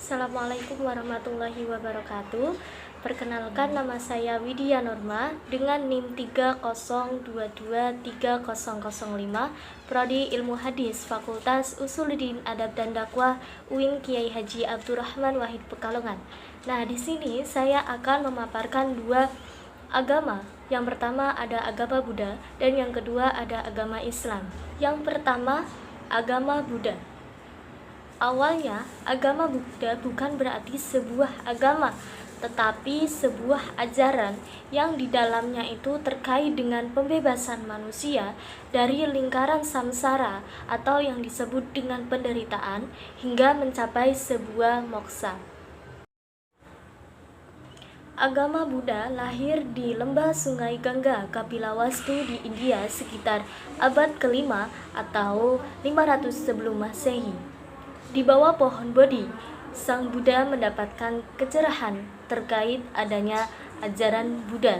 Assalamualaikum warahmatullahi wabarakatuh. Perkenalkan, nama saya Widya Norma dengan NIM 302230005, Prodi Ilmu Hadis, Fakultas Usuluddin Adab dan Dakwah, UIN Kiai Haji Abdurrahman Wahid Pekalongan. Nah, di sini saya akan memaparkan dua agama. Yang pertama ada agama Buddha dan yang kedua ada agama Islam. Yang pertama, agama Buddha. Awalnya, agama Buddha bukan berarti sebuah agama, tetapi sebuah ajaran yang di dalamnya itu terkait dengan pembebasan manusia dari lingkaran samsara atau yang disebut dengan penderitaan hingga mencapai sebuah moksa. Agama Buddha lahir di lembah Sungai Gangga, Kapilavastu di India sekitar abad ke-5 atau 500 sebelum Masehi. Di bawah pohon Bodhi, Sang Buddha mendapatkan kecerahan terkait adanya ajaran Buddha.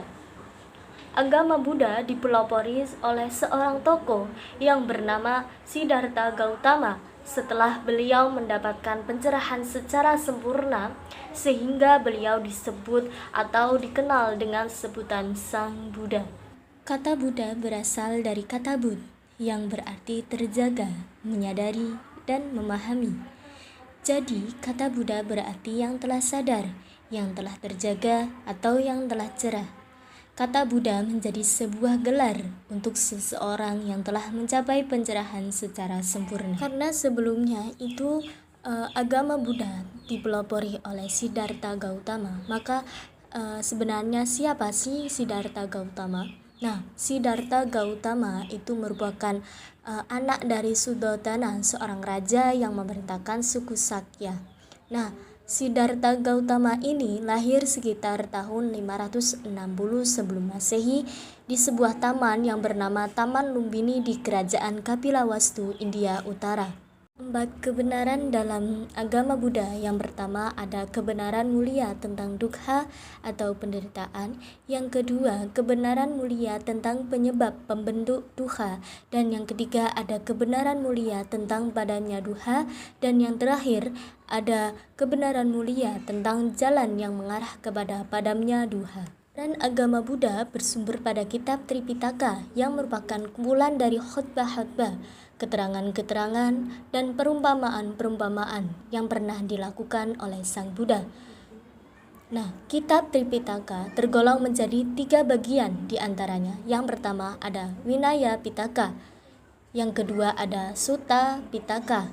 Agama Buddha dipelopori oleh seorang tokoh yang bernama Siddhartha Gautama setelah beliau mendapatkan pencerahan secara sempurna, sehingga beliau disebut atau dikenal dengan sebutan Sang Buddha. Kata Buddha berasal dari kata Bud, yang berarti terjaga, menyadari, dan memahami. Jadi, kata Buddha berarti yang telah sadar, yang telah terjaga, atau yang telah cerah. Kata Buddha menjadi sebuah gelar untuk seseorang yang telah mencapai pencerahan secara sempurna. Karena sebelumnya itu agama Buddha dipelopori oleh Siddhartha Gautama, maka sebenarnya siapa sih Siddhartha Gautama? Nah, Siddhartha Gautama itu merupakan anak dari Suddhodana, seorang raja yang memerintahkan suku Sakya. Nah, Siddhartha Gautama ini lahir sekitar tahun 560 sebelum Masehi di sebuah taman yang bernama Taman Lumbini di Kerajaan Kapilavastu, India Utara. Empat kebenaran dalam agama Buddha. Yang pertama ada kebenaran mulia tentang dukkha atau penderitaan. Yang kedua, kebenaran mulia tentang penyebab pembentuk dukkha. Dan yang ketiga ada kebenaran mulia tentang padanya dukkha. Dan yang terakhir ada kebenaran mulia tentang jalan yang mengarah kepada padamnya dukkha. Dan agama Buddha bersumber pada kitab Tripitaka yang merupakan kumpulan dari khotbah-khotbah, keterangan-keterangan, dan perumpamaan-perumpamaan yang pernah dilakukan oleh Sang Buddha. Nah, kitab Tripitaka tergolong menjadi 3 bagian diantaranya. Yang pertama ada Vinaya Pitaka, yang kedua ada Sutta Pitaka,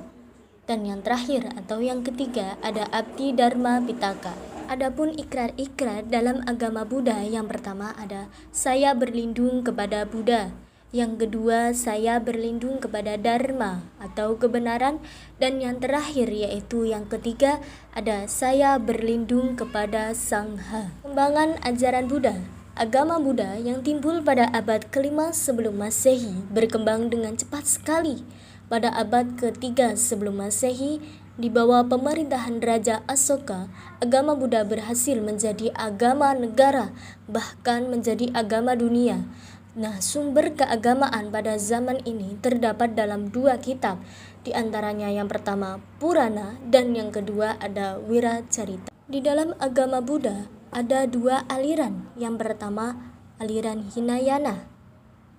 dan yang terakhir atau yang ketiga ada Abdi Dharma Pitaka. Adapun ikrar-ikrar dalam agama Buddha, yang pertama ada saya berlindung kepada Buddha, yang kedua saya berlindung kepada Dharma atau kebenaran, dan yang terakhir yaitu yang ketiga ada saya berlindung kepada Sangha. Kembangan ajaran Buddha. Agama Buddha yang timbul pada abad ke-5 sebelum Masehi berkembang dengan cepat sekali. Pada abad ke-3 sebelum Masehi, di bawah pemerintahan Raja Asoka, agama Buddha berhasil menjadi agama negara, bahkan menjadi agama dunia. Nah, sumber keagamaan pada zaman ini terdapat dalam 2 kitab, di antaranya yang pertama Purana dan yang kedua ada Wiracarita. Di dalam agama Buddha ada 2 aliran, yang pertama aliran Hinayana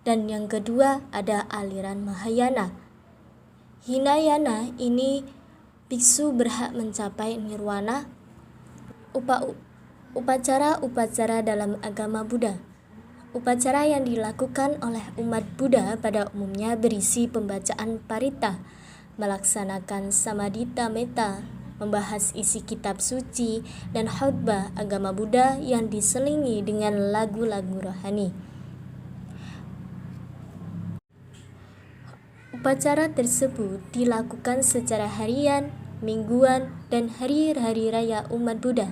dan yang kedua ada aliran Mahayana. Hinayana ini biksu berhak mencapai nirwana. Upacara-upacara dalam agama Buddha. Upacara yang dilakukan oleh umat Buddha pada umumnya berisi pembacaan parita, melaksanakan samadhita metta, membahas isi kitab suci, dan khotbah agama Buddha yang diselingi dengan lagu-lagu rohani. Upacara tersebut dilakukan secara harian, mingguan, dan hari-hari raya umat Buddha.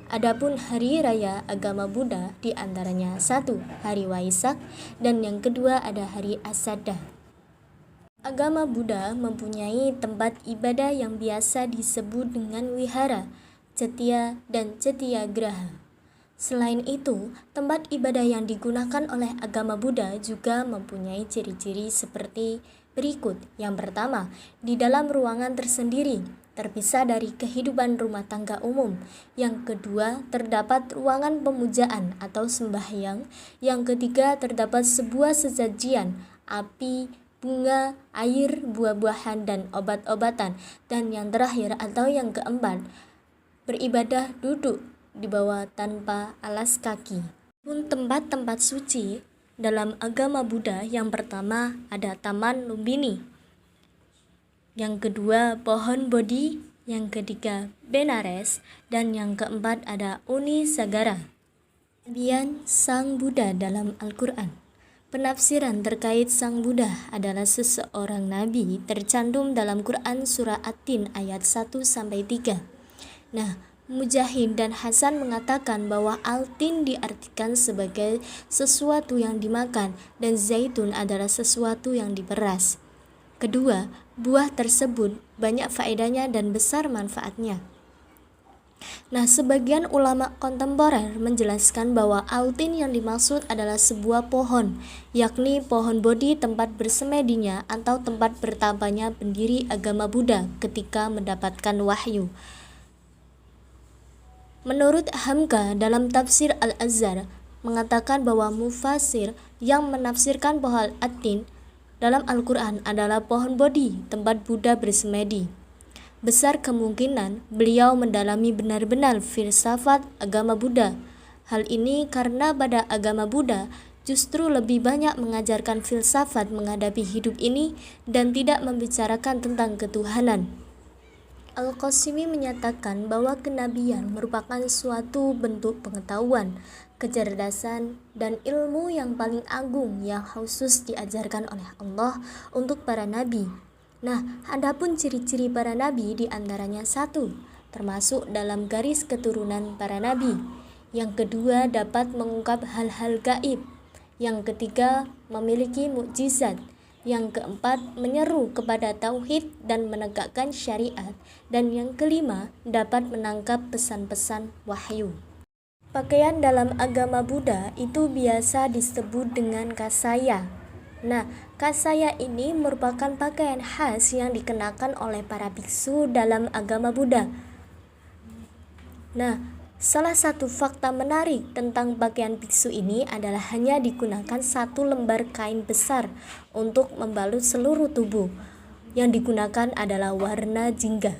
Adapun hari raya agama Buddha diantaranya 1. Hari Waisak dan yang kedua ada hari Asada. Agama Buddha mempunyai tempat ibadah yang biasa disebut dengan wihara, cetya, dan cetyagraha. Selain itu, tempat ibadah yang digunakan oleh agama Buddha juga mempunyai ciri-ciri seperti berikut. Yang pertama, di dalam ruangan tersendiri. terpisah dari kehidupan rumah tangga umum. Yang kedua, terdapat ruangan pemujaan atau sembahyang. Yang ketiga, terdapat sebuah sesajian, api, bunga, air, buah-buahan, dan obat-obatan. Dan yang terakhir atau yang keempat, beribadah duduk di bawah tanpa alas kaki. Tempat-tempat suci dalam agama Buddha, yang pertama ada Taman Lumbini, yang kedua pohon Bodhi, yang ketiga Benares, dan yang keempat ada Uni Sagara. Kemudian Sang Buddha dalam Al-Quran. Penafsiran terkait Sang Buddha adalah seseorang nabi tercantum dalam Quran surah At-Tin ayat 1-3. Nah, Mujahid dan Hasan mengatakan bahwa Al-Tin diartikan sebagai sesuatu yang dimakan dan zaitun adalah sesuatu yang diperas. Kedua, buah tersebut banyak faedahnya dan besar manfaatnya. Nah, sebagian ulama kontemporer menjelaskan bahwa Al-Tin yang dimaksud adalah sebuah pohon, yakni pohon Bodhi, tempat bersemedinya atau tempat bertambahnya pendiri agama Buddha ketika mendapatkan wahyu. Menurut Hamka dalam tafsir Al-Azhar mengatakan bahwa mufasir yang menafsirkan pohon At-Tin dalam Al-Quran adalah pohon Bodhi, tempat Buddha bersemedi. Besar kemungkinan beliau mendalami benar-benar filsafat agama Buddha. Hal ini karena pada agama Buddha justru lebih banyak mengajarkan filsafat menghadapi hidup ini dan tidak membicarakan tentang ketuhanan. Al-Qasimi menyatakan bahwa kenabian merupakan suatu bentuk pengetahuan, kecerdasan, dan ilmu yang paling agung yang khusus diajarkan oleh Allah untuk para nabi. Nah, adapun ciri-ciri para nabi diantaranya satu, termasuk dalam garis keturunan para nabi. Yang kedua, dapat mengungkap hal-hal gaib. Yang ketiga, memiliki mukjizat. Yang keempat, menyeru kepada tauhid dan menegakkan syariat. Dan yang kelima, dapat menangkap pesan-pesan wahyu. Pakaian dalam agama Buddha itu biasa disebut dengan kasaya. Nah, kasaya ini merupakan pakaian khas yang dikenakan oleh para biksu dalam agama Buddha. Nah, salah satu fakta menarik tentang pakaian biksu ini adalah hanya digunakan satu lembar kain besar untuk membalut seluruh tubuh. Yang digunakan adalah warna jingga.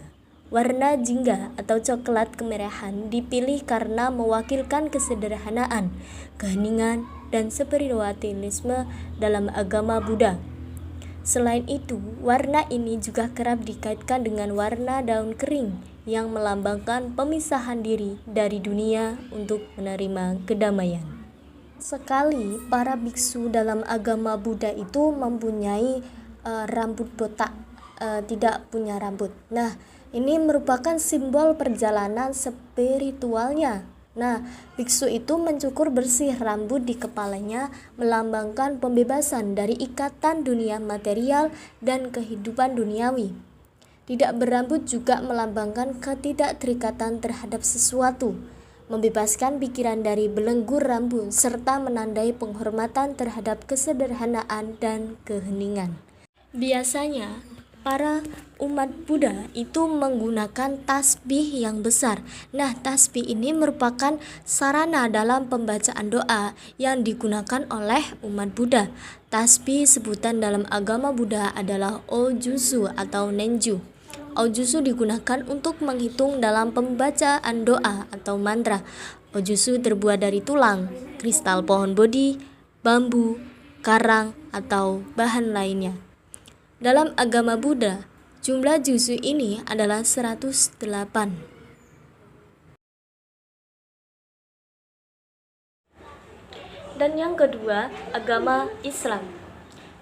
Warna jingga atau coklat kemerahan dipilih karena mewakilkan kesederhanaan, keheningan, dan spiritualisme dalam agama Buddha. Selain itu, warna ini juga kerap dikaitkan dengan warna daun kering yang melambangkan pemisahan diri dari dunia untuk menerima kedamaian. Sekali para biksu dalam agama Buddha itu mempunyai rambut botak, tidak punya rambut. Nah, ini merupakan simbol perjalanan spiritualnya. Nah, biksu itu mencukur bersih rambut di kepalanya, melambangkan pembebasan dari ikatan dunia material dan kehidupan duniawi. Tidak berambut juga melambangkan ketidakterikatan terhadap sesuatu, membebaskan pikiran dari belenggu rambut, serta menandai penghormatan terhadap kesederhanaan dan keheningan. Biasanya, para umat Buddha itu menggunakan tasbih yang besar. Nah, tasbih ini merupakan sarana dalam pembacaan doa yang digunakan oleh umat Buddha. Tasbih sebutan dalam agama Buddha adalah Ojusu atau Nenju. Ojusu digunakan untuk menghitung dalam pembacaan doa atau mantra. Ojusu terbuat dari tulang, kristal pohon Bodhi, bambu, karang, atau bahan lainnya. Dalam agama Buddha, jumlah juzu ini adalah 108. Dan yang kedua, agama Islam.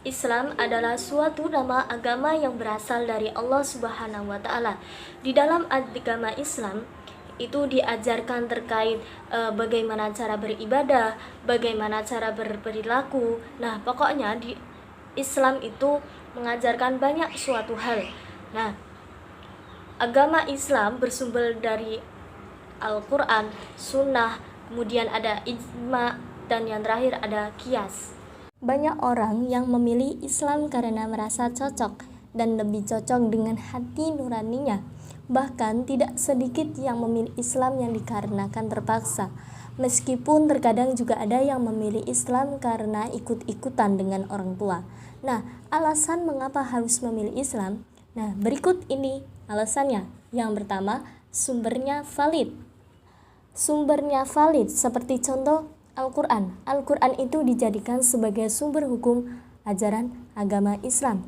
Islam adalah suatu nama agama yang berasal dari Allah Subhanahu wa Ta'ala. Di dalam agama Islam itu diajarkan terkait bagaimana cara beribadah, bagaimana cara berperilaku. Nah, pokoknya di Islam itu mengajarkan banyak suatu hal. Nah, agama Islam bersumber dari Al-Quran, Sunnah, kemudian ada ijma, dan yang terakhir ada qiyas. Banyak orang yang memilih Islam karena merasa cocok dan lebih cocok dengan hati nuraninya. Bahkan tidak sedikit yang memilih Islam yang dikarenakan terpaksa. Meskipun terkadang juga ada yang memilih Islam karena ikut-ikutan dengan orang tua. Nah, alasan mengapa harus memilih Islam? Nah, berikut ini alasannya. Yang pertama, sumbernya valid. Sumbernya valid seperti contoh Al-Quran. Al-Quran itu dijadikan sebagai sumber hukum ajaran agama Islam.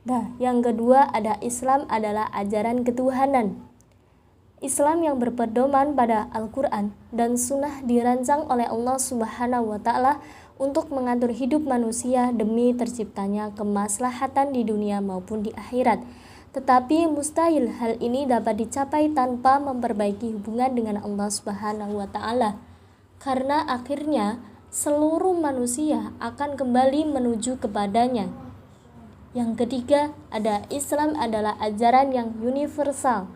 Nah, yang kedua ada Islam adalah ajaran ketuhanan. Islam yang berpedoman pada Al-Quran dan Sunnah dirancang oleh Allah Subhanahu wa Ta'ala untuk mengatur hidup manusia demi terciptanya kemaslahatan di dunia maupun di akhirat. Tetapi mustahil hal ini dapat dicapai tanpa memperbaiki hubungan dengan Allah Subhanahu wa Ta'ala, karena akhirnya seluruh manusia akan kembali menuju kepadanya. Yang ketiga, ada Islam adalah ajaran yang universal.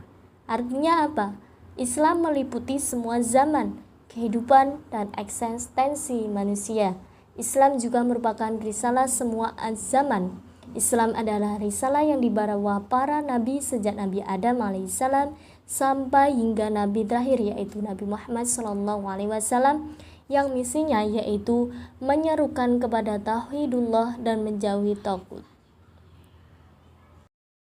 Artinya apa? Islam meliputi semua zaman, kehidupan, dan eksistensi manusia. Islam juga merupakan risalah semua zaman. Islam adalah risalah yang dibawa para nabi sejak Nabi Adam alaihissalam sampai hingga nabi terakhir yaitu Nabi Muhammad SAW, yang misinya yaitu menyerukan kepada tauhidullah dan menjauhi tagut.